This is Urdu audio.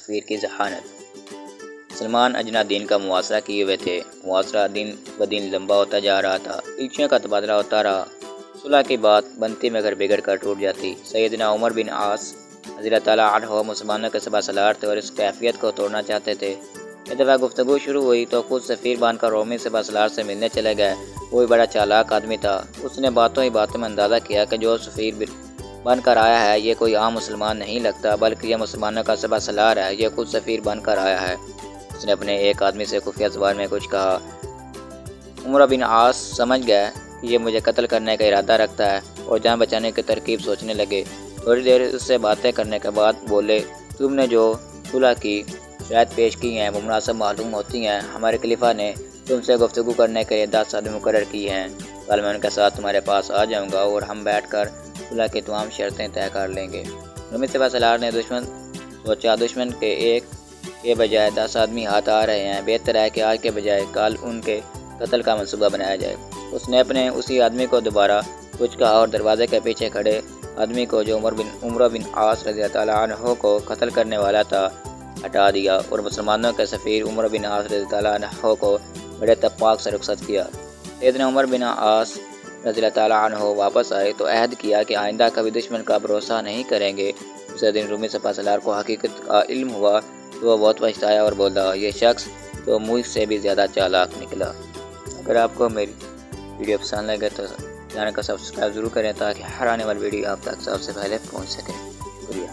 سفیر کی ذہانت۔ سلمان اجنا دین کا محاصرہ کیے ہوئے تھے۔ محاصرہ دن بدن لمبا ہوتا جا رہا تھا، ایلچیوں کا تبادلہ ہوتا رہا۔ صلح کی بات بنتی مگر بگڑ کر ٹوٹ جاتی۔ سیدنا عمر بن عاص رضی اللہ تعالیٰ عنہ مسلمانوں کے سپہ سالار تھے اور اس کیفیت کو توڑنا چاہتے تھے۔ ایک دفعہ گفتگو شروع ہوئی تو خود سفیر بن کر رومی سپہ سالار سے ملنے چلے گئے۔ وہ بھی بڑا چالاک آدمی تھا۔ اس نے باتوں ہی باتوں میں اندازہ کیا کہ جو سفیر بن کر آیا ہے یہ کوئی عام مسلمان نہیں لگتا، بلکہ یہ مسلمانوں کا سپہ سالار ہے، یہ خود سفیر بن کر آیا ہے۔ اس نے اپنے ایک آدمی سے خفیہ زبان میں کچھ کہا۔ عمر بن عاص سمجھ گئے کہ یہ مجھے قتل کرنے کا ارادہ رکھتا ہے اور جان بچانے کی ترکیب سوچنے لگے۔ تھوڑی دیر اس سے باتیں کرنے کے بعد بولے، تم نے جو صلح کی شرائط پیش کی ہیں وہ مناسب معلوم ہوتی ہیں۔ ہمارے خلیفہ نے تم سے گفتگو کرنے کے لیے 10 آدمی مقرر کی ہیں۔ کل میں ان کے ساتھ تمہارے پاس آ جاؤں گا اور ہم بیٹھ کر صلح کی تمام شرطیں طے کر لیں گے۔ رومی سپہ سالار نے سوچا دشمن کے ایک کے بجائے 10 آدمی ہاتھ آ رہے ہیں، بہتر ہے کہ آج کے بجائے کل ان کے قتل کا منصوبہ بنایا جائے۔ اس نے اپنے اسی آدمی کو دوبارہ کچھ کہا اور دروازے کے پیچھے کھڑے آدمی کو جو عمر بن عاص رضی اللہ تعالیٰ عنہ کو قتل کرنے والا تھا ہٹا دیا اور مسلمانوں کے سفیر عمر بن عاص رضی اللہ تعالیٰ عنہ کو بڑے اتفاق سے رخصت کیا۔ سیدنا عمر بن عاص رضی اللہ تعالیٰ عنہ واپس آئے تو عہد کیا کہ آئندہ کبھی دشمن کا بھروسہ نہیں کریں گے۔ اسے دن رومی سپہ سالار کو حقیقت کا علم ہوا تو وہ بہت پچھتایا اور بولا، یہ شخص تو مجھ سے بھی زیادہ چالاک نکلا۔ اگر آپ کو میری ویڈیو پسند لگے تو چینل کو سبسکرائب ضرور کریں تاکہ ہر آنے والی ویڈیو آپ تک سب سے پہلے پہنچ سکے۔ شکریہ۔